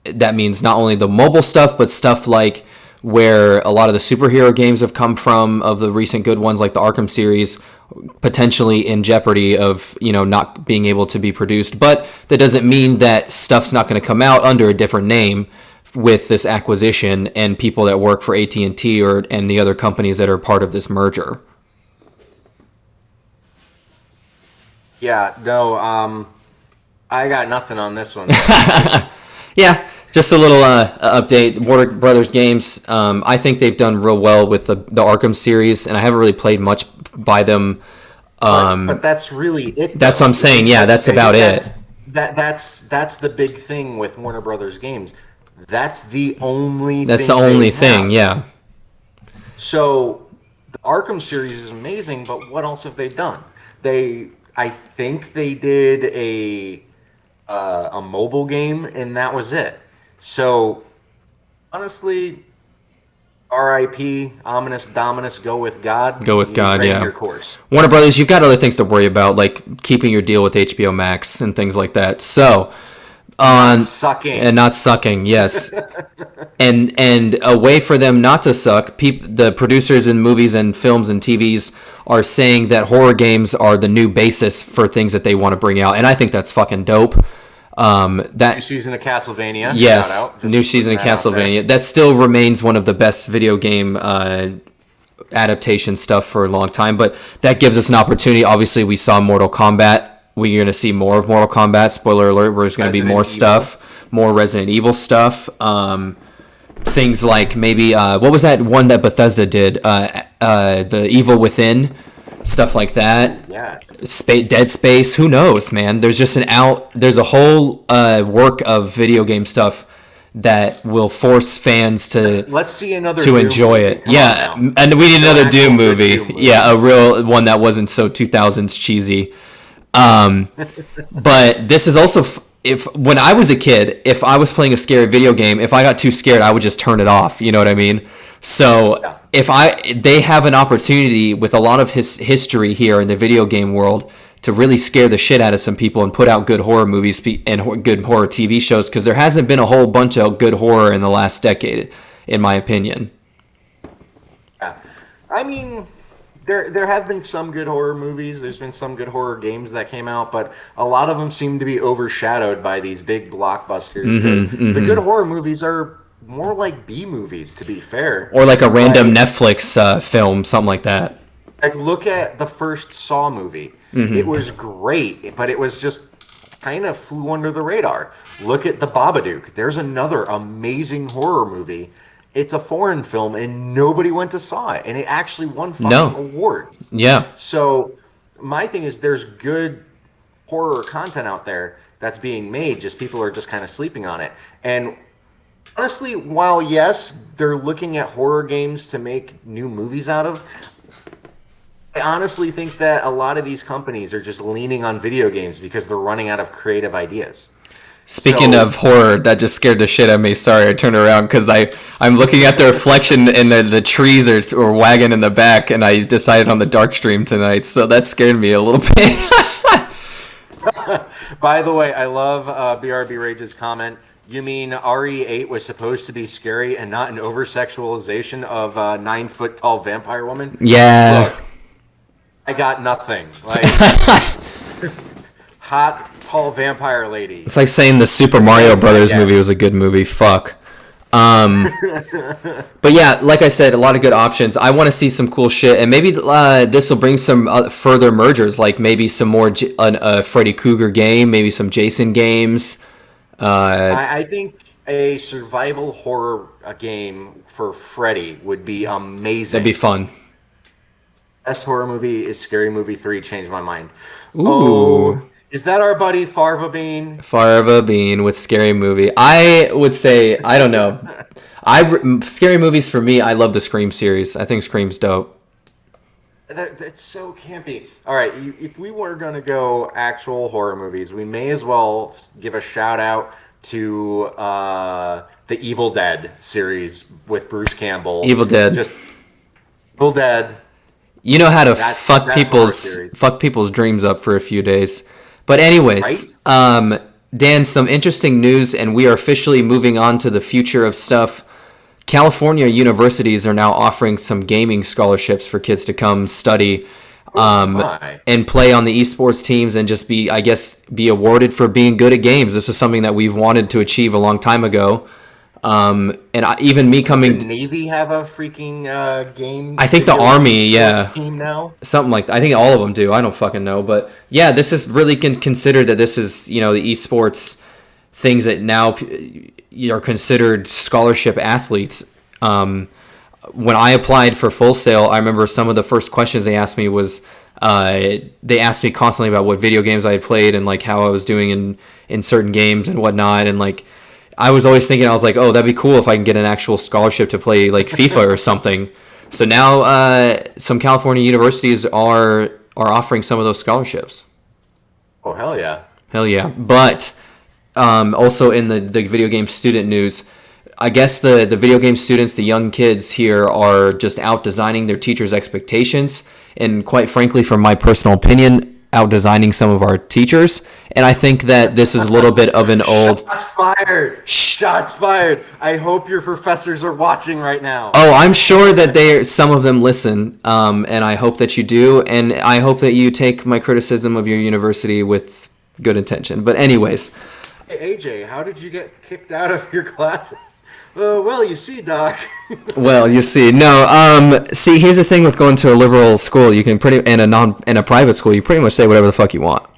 that means not only the mobile stuff but stuff like where a lot of the superhero games have come from, of the recent good ones like the Arkham series, potentially in jeopardy of not being able to be produced. But that doesn't mean that stuff's not going to come out under a different name with this acquisition and people that work for AT&T and the other companies that are part of this merger. Yeah, no, I got nothing on this one. Yeah, just a little update. Warner Brothers Games, I think they've done real well with the Arkham series, and I haven't really played much by them. But that's really it. That's what I'm saying. Yeah, that's about it. That's the big thing with Warner Brothers Games. That's the only thing, yeah. So the Arkham series is amazing, but what else have they done? I think they did a mobile game, and that was it. So honestly, R.I.P. Ominous Dominus. Go with God. Go with You God, ran yeah. Your course. Warner Brothers, you've got other things to worry about, like keeping your deal with HBO Max and things like that. So, Sucking. and not sucking, yes. and a way for them not to suck, the producers in movies and films and TVs are saying that horror games are the new basis for things that they want to bring out, and I think that's fucking dope. New season of Castlevania. Yes, Shout out. Just new season of putting that out there. Castlevania. That still remains one of the best video game adaptation stuff for a long time, but that gives us an opportunity. Obviously, we saw Mortal Kombat. We're going to see more of Mortal Kombat. Spoiler alert, there's going to be more stuff, more Resident Evil stuff. Things like maybe, what was that one that Bethesda did? The Evil Within, stuff like that. Yes. Dead Space, who knows, man? There's just there's a whole work of video game stuff that will force fans to Let's see another to Doom enjoy movie. it. Come Yeah, on now. and we need another actual Doom good movie. Doom movie. Yeah, a real one that wasn't so 2000s cheesy. But this is also if when I was a kid, if I was playing a scary video game, if I got too scared, I would just turn it off. You know what I mean? So they have an opportunity with a lot of history here in the video game world to really scare the shit out of some people and put out good horror movies and good horror TV shows, because there hasn't been a whole bunch of good horror in the last decade, in my opinion. Yeah. I mean, there have been some good horror movies. There's been some good horror games that came out, but a lot of them seem to be overshadowed by these big blockbusters. Because the good horror movies are more like B movies, to be fair. Or like a random Netflix film, something like that. Like, look at the first Saw movie. It was great, but it was just kind of flew under the radar. Look at The Babadook. There's another amazing horror movie. It's a foreign film, and nobody went to saw it, and it actually won fucking awards. Yeah. So my thing is, there's good horror content out there that's being made, just people are just kind of sleeping on it. And honestly, while yes, they're looking at horror games to make new movies out of, I honestly think that a lot of these companies are just leaning on video games because they're running out of creative ideas. Speaking of horror, that just scared the shit out of me. Sorry, I turned around because I'm looking at the reflection and the trees are wagging in the back, and I decided on the dark stream tonight, so that scared me a little bit. By the way, I love BRB Rage's comment. You mean RE8 was supposed to be scary and not an over-sexualization of a 9-foot-tall vampire woman? Yeah. Look, I got nothing. Like, hot, tall vampire lady. It's like saying the Super Mario Brothers movie was a good movie. Fuck. But yeah, like I said, a lot of good options. I want to see some cool shit, and maybe this will bring some further mergers, like maybe some more Freddy Krueger game, maybe some Jason games. I think a survival horror game for Freddy would be amazing. That'd be fun. Best horror movie is Scary Movie 3. Changed my mind. Ooh. Oh, is that our buddy Farva Bean? Farva Bean with Scary Movie. I would say, I don't know. Scary movies for me, I love the Scream series. I think Scream's dope. That's so campy. All right, if we were going to go actual horror movies, we may as well give a shout out to the Evil Dead series with Bruce Campbell. Evil Dead. Just Evil Dead. You know how to fuck people's dreams up for a few days. But anyways, right? Dan, some interesting news, and we are officially moving on to the future of stuff. California universities are now offering some gaming scholarships for kids to come study and play on the esports teams and just be awarded for being good at games. This is something that we've wanted to achieve a long time ago. Even me coming. Does the Navy have a freaking game? I think the Army, yeah, team now. Something like that. I think all of them do. I don't fucking know, but yeah, this is really considered that this is the esports things that now are considered scholarship athletes. When I applied for Full Sail, I remember some of the first questions they asked me was they asked me constantly about what video games I had played and like how I was doing in certain games and whatnot, and like. I was always thinking, I was like, oh, that'd be cool if I can get an actual scholarship to play like FIFA or something. So now some California universities are offering some of those scholarships. Oh, hell yeah. Hell yeah. But also in the video game student news, I guess the video game students, the young kids here, are just out designing their teachers' expectations, and quite frankly, from my personal opinion, out designing some of our teachers. And I think that this is a little bit of an old. Shots fired! Shots fired! I hope your professors are watching right now. Oh, I'm sure that some of them listen, and I hope that you do, and I hope that you take my criticism of your university with good intention. But anyways. Hey, AJ, how did you get kicked out of your classes? Well, you see, Doc. Well, you see, no. See, here's the thing with going to a liberal school. You can in a private school, you pretty much say whatever the fuck you want.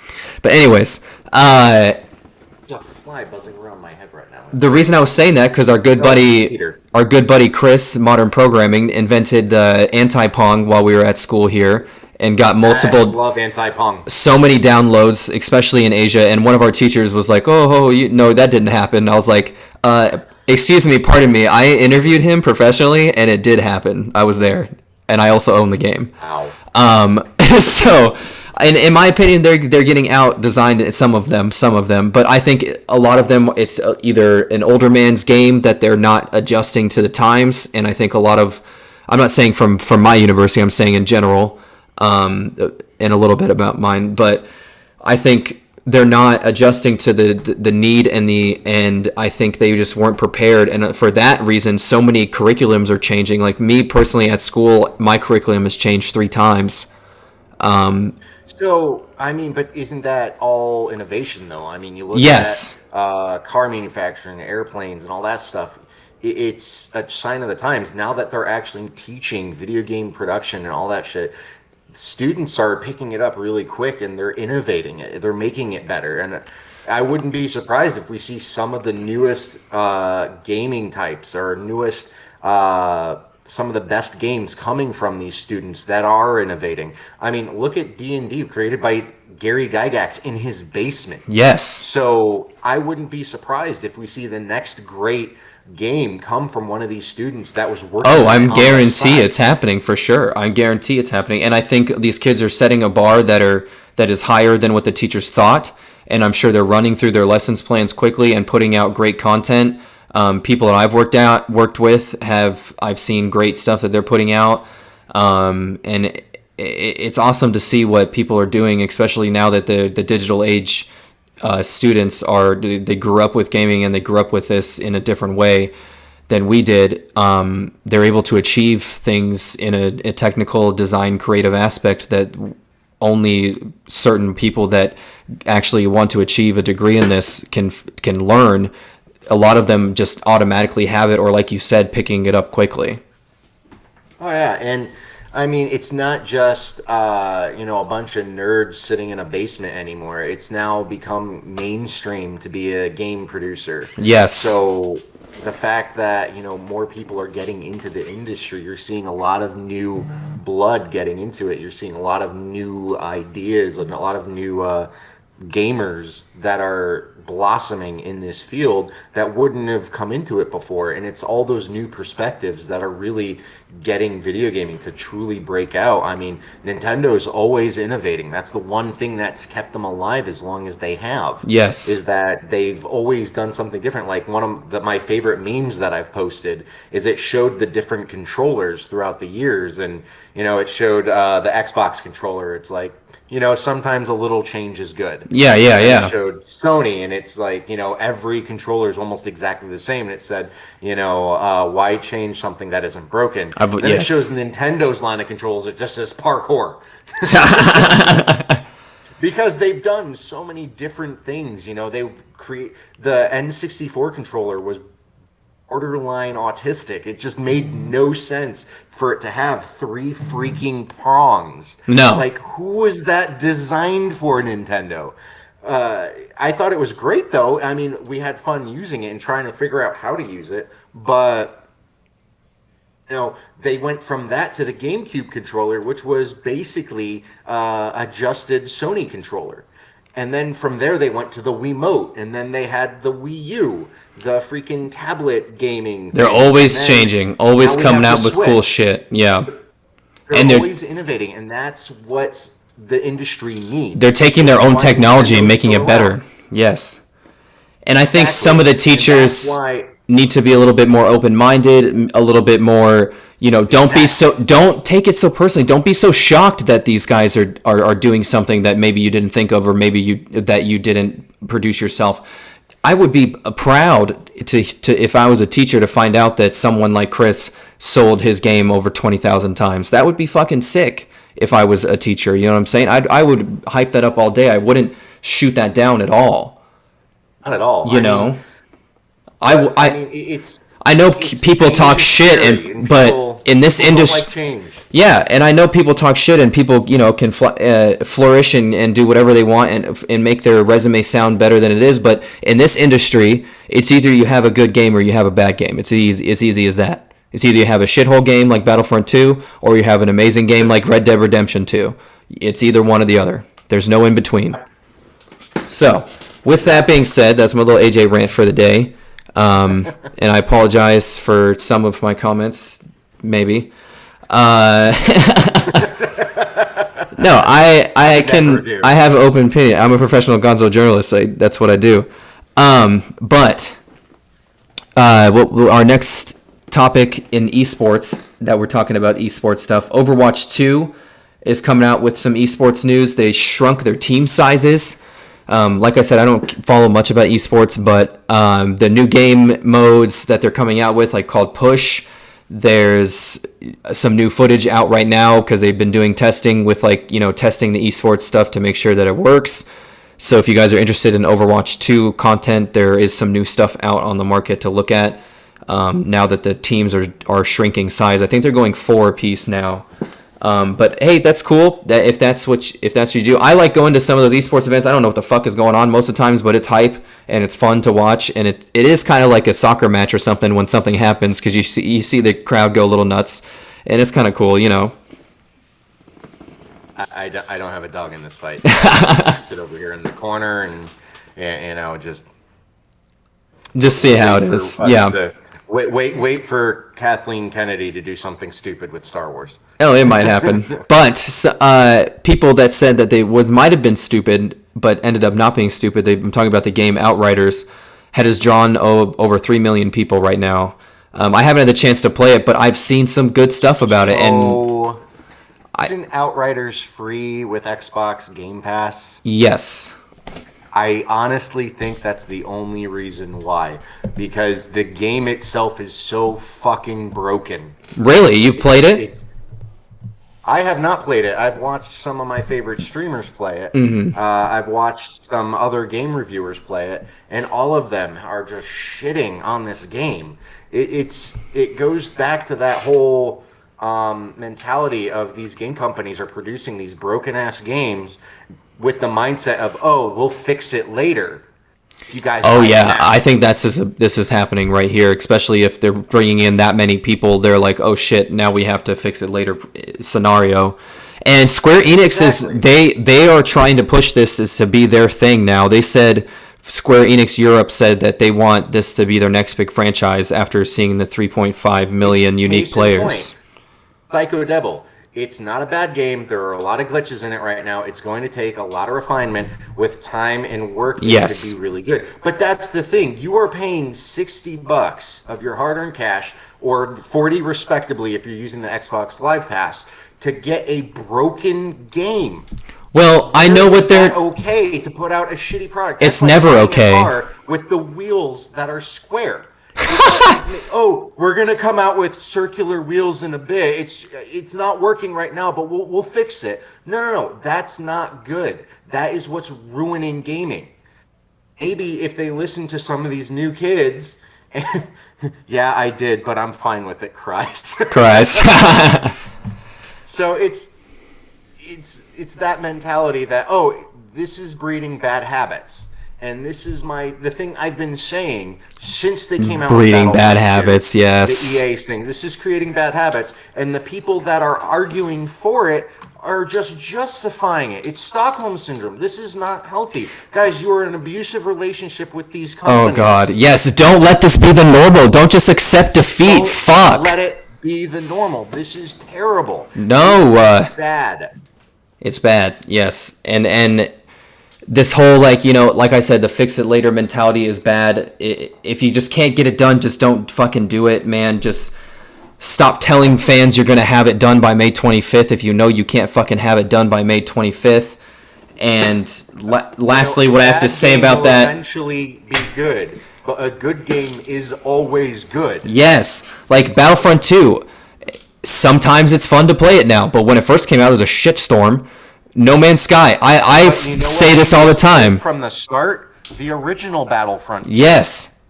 But anyways, there's a fly buzzing around my head right now. The reason I was saying that because our good buddy Chris, Modern Programming, invented the anti-pong while we were at school here. And got multiple. I love anti-pong. So many downloads, especially in Asia. And one of our teachers was like, no, that didn't happen. I was like, excuse me, pardon me. I interviewed him professionally, and it did happen. I was there, and I also own the game. Wow. So, in my opinion, they're getting out designed. Some of them, but I think a lot of them, it's either an older man's game that they're not adjusting to the times. And I think a lot of, I'm not saying from my university, I'm saying in general. And a little bit about mine, but I think they're not adjusting to the need and I think they just weren't prepared. And for that reason, so many curriculums are changing. Like me personally at school, my curriculum has changed 3 times. So, I mean, but isn't that all innovation though? I mean, you look yes. at car manufacturing, airplanes and all that stuff. It's a sign of the times now that they're actually teaching video game production and all that shit. Students are picking it up really quick and they're innovating it. They're making it better. And I wouldn't be surprised if we see some of the newest gaming types or newest, some of the best games coming from these students that are innovating. I mean, look at D&D created by Gary Gygax in his basement. Yes. So I wouldn't be surprised if we see the next great game come from one of these students that was working. Oh, I'm guarantee it's happening for sure. I guarantee it's happening, and I think these kids are setting a bar that is higher than what the teachers thought. And I'm sure they're running through their lessons plans quickly and putting out great content. People that I've worked with I've seen great stuff that they're putting out, and it's awesome to see what people are doing, especially now that the digital age. Students they grew up with gaming and they grew up with this in a different way than we did. They're able to achieve things in a technical design creative aspect that only certain people that actually want to achieve a degree in this can learn. A lot of them just automatically have it, or like you said, picking it up quickly. Oh yeah, and I mean, it's not just, a bunch of nerds sitting in a basement anymore. It's now become mainstream to be a game producer. Yes. So the fact that, more people are getting into the industry, you're seeing a lot of new blood getting into it. You're seeing a lot of new ideas and a lot of new gamers that are blossoming in this field that wouldn't have come into it before. And it's all those new perspectives that are really getting video gaming to truly break out. I mean, Nintendo's always innovating. That's the one thing that's kept them alive as long as they have. Yes. Is that they've always done something different. Like one of my favorite memes that I've posted is it showed the different controllers throughout the years. And, it showed the Xbox controller. It's like, sometimes a little change is good. Yeah. It showed Sony, and it's like, every controller is almost exactly the same. And it said, why change something that isn't broken? Then it shows Nintendo's line of controls. It just says parkour. Because they've done so many different things. They've the N64 controller was borderline autistic. It just made no sense for it to have 3 freaking prongs. No. Like, who was that designed for, Nintendo? I thought it was great, though. I mean, we had fun using it and trying to figure out how to use it. But, they went from that to the GameCube controller, which was basically adjusted Sony controller. And then from there, they went to the Wiimote, and then they had the Wii U, the freaking tablet gaming. They're always changing, always coming out with cool shit. Yeah. They're always innovating, and that's what the industry needs. They're taking their own technology and making it better. Yes. And I think some of the teachers... And that's why need to be a little bit more open-minded, a little bit more, don't take it so personally. Don't be so shocked that these guys are doing something that maybe you didn't think of, or maybe that you didn't produce yourself. I would be proud to if I was a teacher to find out that someone like Chris sold his game over 20,000 times. That would be fucking sick if I was a teacher. You know what I'm saying? I would hype that up all day. I wouldn't shoot that down at all. Not at all. I know people talk shit, but in this industry, yeah, and I know people talk shit, and people, can flourish and do whatever they want and make their resume sound better than it is. But in this industry, it's either you have a good game or you have a bad game. It's easy as that. It's either you have a shithole game like Battlefront 2, or you have an amazing game like Red Dead Redemption 2. It's either one or the other. There's no in between. So, with that being said, that's my little AJ rant for the day. And I apologize for some of my comments, maybe. No, I have an open opinion. I'm a professional gonzo journalist. That's what I do. But our next topic in esports that we're talking about, esports stuff, Overwatch 2 is coming out with some esports news. They shrunk their team sizes. Like I said, I don't follow much about esports, but the new game modes that they're coming out with, like called Push, there's some new footage out right now because they've been doing testing with testing the esports stuff to make sure that it works. So if you guys are interested in Overwatch 2 content, there is some new stuff out on the market to look at now that the teams are shrinking size. I think they're going 4 apiece now. But hey, that's cool. That if that's what you do, I like going to some of those esports events. I don't know what the fuck is going on most of the times, but it's hype and it's fun to watch, and it is kind of like a soccer match or something when something happens, because you see the crowd go a little nuts, and it's kind of cool, I don't have a dog in this fight. So I just sit over here in the corner and just see how it is. Yeah. Wait for Kathleen Kennedy to do something stupid with Star Wars. Oh, it might happen. But people that said that they might have been stupid, but ended up not being stupid. I'm talking about the game Outriders. Has drawn over 3 million people right now. I haven't had the chance to play it, but I've seen some good stuff about it. And isn't Outriders free with Xbox Game Pass? Yes. I honestly think that's the only reason why, because the game itself is so fucking broken. Really? You played it? I have not played it. I've watched some of my favorite streamers play it. Mm-hmm. I've watched some other game reviewers play it, and all of them are just shitting on this game. It goes back to that whole mentality of these game companies are producing these broken-ass games with the mindset of, we'll fix it later. You guys. Oh yeah, I think this is happening right here, especially if they're bringing in that many people. They're like, oh shit, now we have to fix it later scenario. And Square Enix they are trying to push this as to be their thing now. They said, Square Enix Europe said that they want this to be their next big franchise after seeing the 3.5 million unique players. Psycho Devil. It's not a bad game. There are a lot of glitches in it right now. It's going to take a lot of refinement with time and work to be really good. But that's the thing. You are paying $60 of your hard-earned cash, or $40 respectively if you're using the Xbox Live Pass, to get a broken game. Well, I know what they're okay to put out a shitty product. It's never okay. A car with the wheels that are square. We're gonna come out with circular wheels in a bit. It's not working right now, but we'll fix it. No. That's not good. That is what's ruining gaming. Maybe if they listen to some of these new kids, yeah, I did, but I'm fine with it. Cries. So it's that mentality that this is breeding bad habits. And this is the thing I've been saying since they came out with breeding bad habits, yes. The EA's thing. This is creating bad habits. And the people that are arguing for it are just justifying it. It's Stockholm Syndrome. This is not healthy. Guys, you are in an abusive relationship with these companies. Oh, God. Yes, don't let this be the normal. Don't just accept defeat. Fuck. Let it be the normal. This is terrible. No. This is bad. It's bad, yes. And this whole, like, like I said, the fix it later mentality is bad. If you just can't get it done, just don't fucking do it, man. Just stop telling fans you're going to have it done by May 25th if you know you can't fucking have it done by May 25th. And lastly, what I have to say about that... eventually be good, but a good game is always good. Yes, like Battlefront 2. Sometimes it's fun to play it now, but when it first came out, it was a shitstorm. No Man's Sky. I say this all the time. From the start, the original Battlefront. Yes.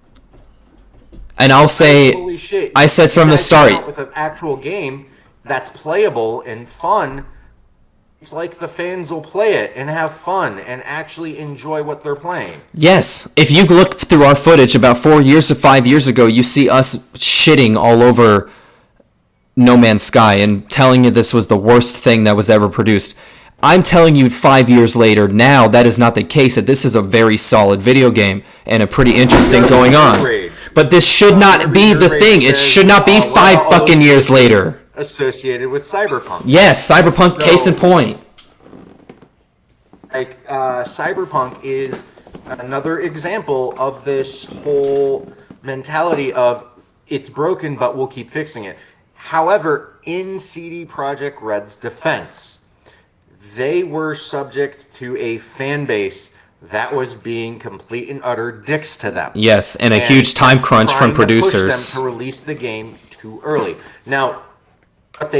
And I'll say, holy shit, I said from the start. With an actual game that's playable and fun, it's like the fans will play it and have fun and actually enjoy what they're playing. Yes. If you look through our footage about 4 years to 5 years ago, you see us shitting all over No Man's Sky and telling you this was the worst thing that was ever produced. I'm telling you 5 years later, now that is not the case, that this is a very solid video game and a pretty interesting going on. But this should not be the thing. It should not be 5 fucking years later. Associated with Cyberpunk. Yes, Cyberpunk, case in point. Like, Cyberpunk is another example of this whole mentality of it's broken, but we'll keep fixing it. However, in CD Projekt Red's defense, they were subject to a fan base that was being complete and utter dicks to them. Yes, and a huge time crunch from producers. Push them to release the game too early. Now, but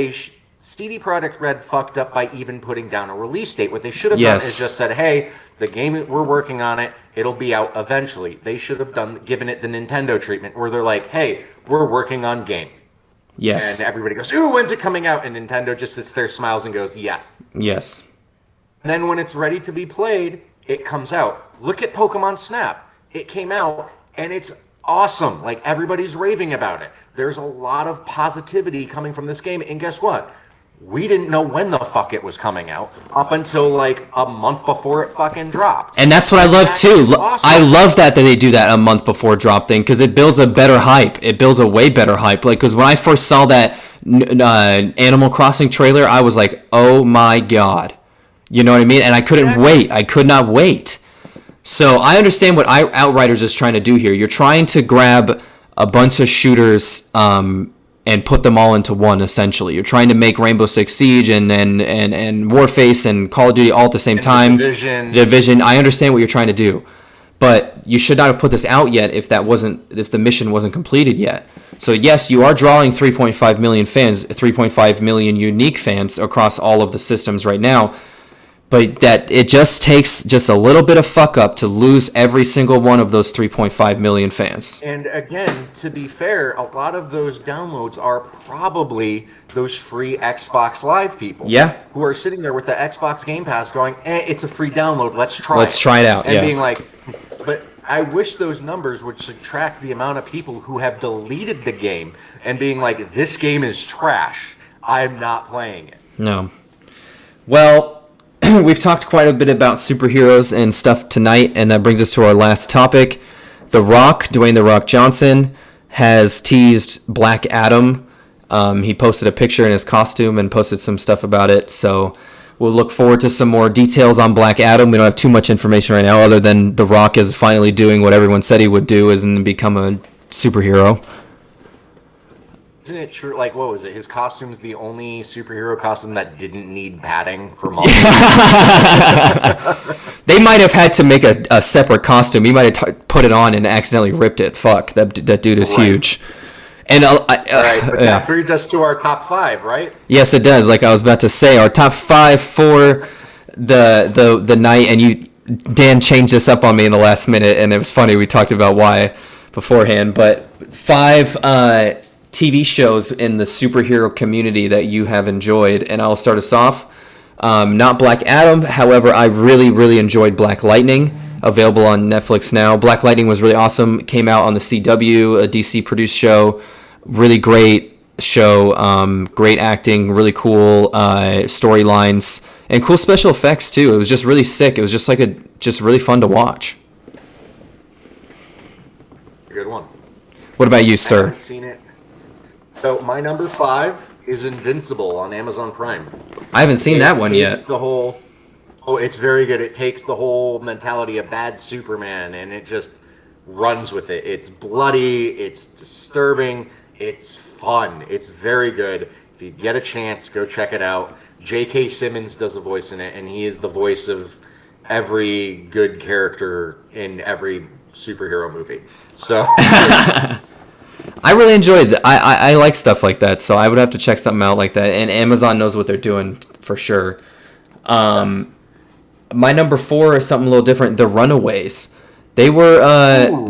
CD Projekt Red fucked up by even putting down a release date. What they should have done is just said, "Hey, the game, we're working on it. It'll be out eventually." They should have given it the Nintendo treatment, where they're like, "Hey, we're working on game." Yes. And everybody goes, "Ooh, when's it coming out?" And Nintendo just sits there, smiles, and goes, "Yes." Yes. And then when it's ready to be played, it comes out. Look at Pokemon Snap. It came out, and it's awesome. Like, everybody's raving about it. There's a lot of positivity coming from this game, and guess what? We didn't know when the fuck it was coming out up until like a month before it fucking dropped. And that's what I love too. Awesome. I love that they do that a month before drop thing, because it builds a better hype. It builds a way better hype. Like, because when I first saw that Animal Crossing trailer, I was like, oh my god. You know what I mean? And I couldn't wait. I could not wait. So I understand what Outriders is trying to do here. You're trying to grab a bunch of shooters and put them all into one, essentially. You're trying to make Rainbow Six Siege and Warface and Call of Duty all at the same time. Division. I understand what you're trying to do. But you should not have put this out yet if the mission wasn't completed yet. So yes, you are drawing 3.5 million fans, 3.5 million unique fans across all of the systems right now. But that it just takes just a little bit of fuck up to lose every single one of those 3.5 million fans. And again, to be fair, a lot of those downloads are probably those free Xbox Live people. Yeah. Who are sitting there with the Xbox Game Pass going, it's a free download, let's try it out, and being like, but I wish those numbers would subtract the amount of people who have deleted the game and being like, this game is trash, I'm not playing it. No. Well, we've talked quite a bit about superheroes and stuff tonight, and that brings us to our last topic. The Rock, Dwayne "The Rock" Johnson, has teased Black Adam. He posted a picture in his costume and posted some stuff about it, so we'll look forward to some more details on Black Adam. We don't have too much information right now, other than The Rock is finally doing what everyone said he would do, is become a superhero. Isn't it true? Like, what was it? His costume's the only superhero costume that didn't need padding for months. They might have had to make a separate costume. He might have put it on and accidentally ripped it. Fuck, that dude is huge. And all right, but that brings us to our top 5, right? Yes, it does. Like I was about to say, our top 5 for the night. And Dan changed this up on me in the last minute, and it was funny. We talked about why beforehand, but 5 TV shows in the superhero community that you have enjoyed, and I'll start us off. Not Black Adam, however, I really, really enjoyed Black Lightning, available on Netflix now. Black Lightning was really awesome. It came out on the CW, a DC-produced show. Really great show, great acting, really cool storylines, and cool special effects, too. It was just really sick. It was just just really fun to watch. Good one. What about you, sir? I haven't seen it. So my number 5 is Invincible on Amazon Prime. I haven't seen that one yet. The whole Oh, it's very good. It takes the whole mentality of bad Superman and it just runs with it. It's bloody, it's disturbing, it's fun. It's very good. If you get a chance, go check it out. J.K. Simmons does a voice in it, and he is the voice of every good character in every superhero movie. So I really enjoyed that. I like stuff like that, so I would have to check something out like that. And Amazon knows what they're doing for sure. yes. My number 4 is something a little different. The Runaways. They were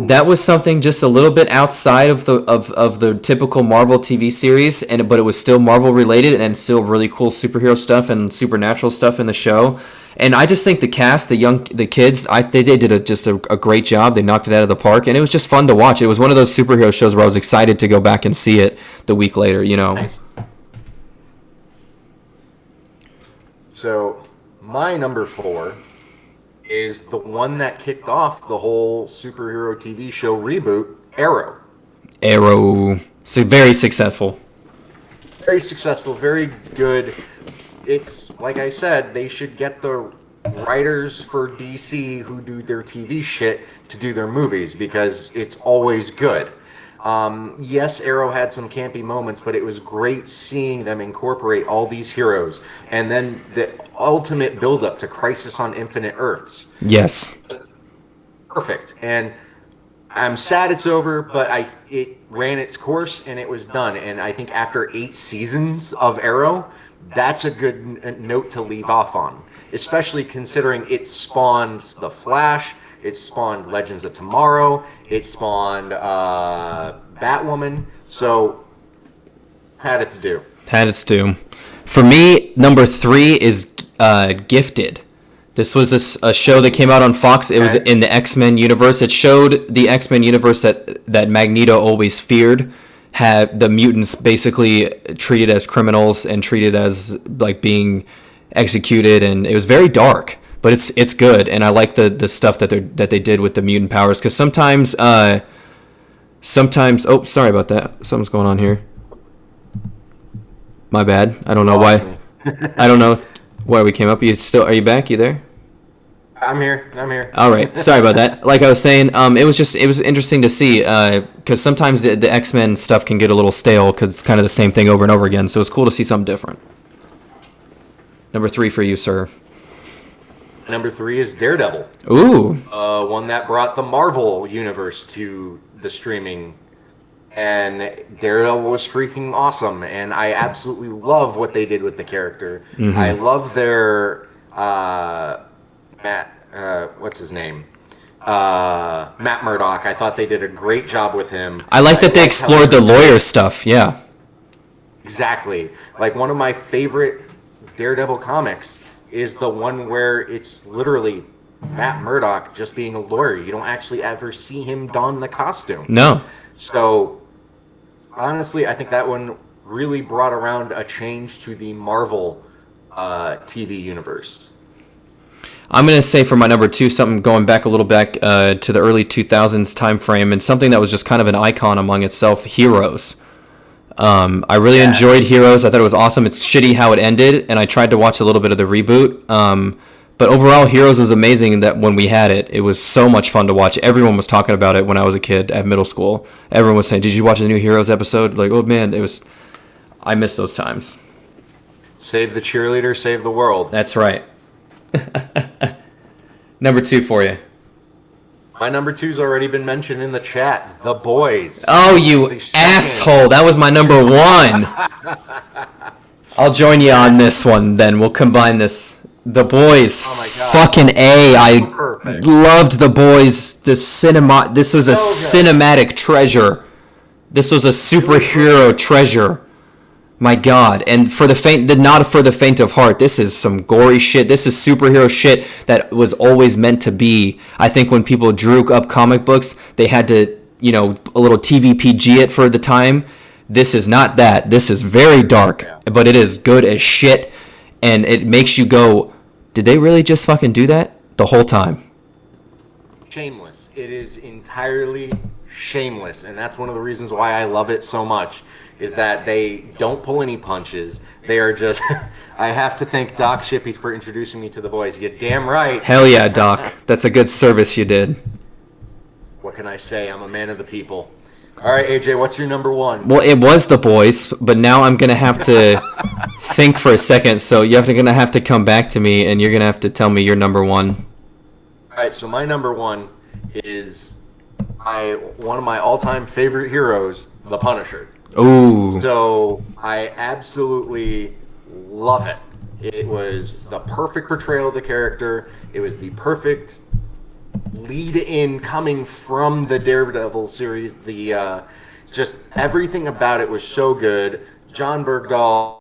that was something just a little bit outside of the typical Marvel TV series, but it was still Marvel related and still really cool superhero stuff and supernatural stuff in the show. And I just think the cast, the kids, they did a great job. They knocked it out of the park, and it was just fun to watch. It was one of those superhero shows where I was excited to go back and see it the week later. Nice. So my number 4 is the one that kicked off the whole superhero TV show reboot, Arrow. Arrow, very successful. Very successful, very good. It's, like I said, they should get the writers for DC who do their TV shit to do their movies because it's always good. Yes, Arrow had some campy moments, but it was great seeing them incorporate all these heroes. And then the ultimate build-up to Crisis on Infinite Earths. Yes. Perfect. And I'm sad it's over, but it ran its course and it was done. And I think after 8 seasons of Arrow, that's a good note to leave off on. Especially considering it spawned The Flash, it spawned Legends of Tomorrow, it spawned Batwoman, so had its due. Had its due. For me, number 3 is Gifted. This was a show that came out on Fox. It was in the X-Men universe. It showed the X-Men universe that Magneto always feared. Had the mutants basically treated as criminals and treated as like being executed, and it was very dark. But it's good, and I like the stuff that they did with the mutant powers. Because sometimes oh, sorry about that. Something's going on here. My bad. I don't know why. I don't know why we came up. Are you back? You there? I'm here. All right. Sorry about that. Like I was saying, it was interesting to see because sometimes the X-Men stuff can get a little stale because it's kind of the same thing over and over again. So it's cool to see something different. Number 3 for you, sir. Number 3 is Daredevil. Ooh. One that brought the Marvel universe to the streaming. And Daredevil was freaking awesome. And I absolutely love what they did with the character. Mm-hmm. I love their what's his name? Matt Murdock. I thought they did a great job with him. I like that they explored the lawyer stuff. Yeah. Exactly. Like one of my favorite Daredevil comics is the one where it's literally Matt Murdock just being a lawyer. You don't actually ever see him don the costume. No. So, honestly, I think that one really brought around a change to the Marvel TV universe. I'm going to say for my number 2, something going back a little back to the early 2000s time frame, and something that was just kind of an icon among itself, Heroes. I really enjoyed Heroes. I thought it was awesome. It's shitty how it ended, and I tried to watch a little bit of the reboot. But overall, Heroes was amazing. That when we had it, it was so much fun to watch. Everyone was talking about it when I was a kid at middle school. Everyone was saying, "Did you watch the new Heroes episode?" Like, oh man, it was. I miss those times. Save the cheerleader, save the world. That's right. Number 2 for you. My number 2's already been mentioned in the chat. The Boys. Oh, you asshole! That was my number 1. I'll join you on this one. Then we'll combine this. The Boys. Oh my God. Fucking A. I Perfect. loved The Boys. This was a cinematic treasure. This was a superhero treasure. My God. And not for the faint of heart. This is some gory shit. This is superhero shit that was always meant to be. I think when people drew up comic books, they had to, a little TVPG it for the time. This is not that. This is very dark, but it is good as shit. And it makes you go, did they really just fucking do that the whole time? Shameless. It is entirely shameless. And that's one of the reasons why I love it so much. is that they don't pull any punches. They are just. I have to thank Doc Shippey for introducing me to the boys. You're damn right. Hell yeah, Doc. That's a good service you did. What can I say? I'm a man of the people. All right, AJ, what's your number one? Well, it was The Boys, but now I'm gonna have to think for a second. So you're gonna have to come back to me, and you're gonna have to tell me your number one. All right, so my number one is one of my all-time favorite heroes, The Punisher. Ooh. So I absolutely love it. It was the perfect portrayal of the character. It was the perfect lead in coming from the Daredevil series. The just everything about it was so good. John Bergdahl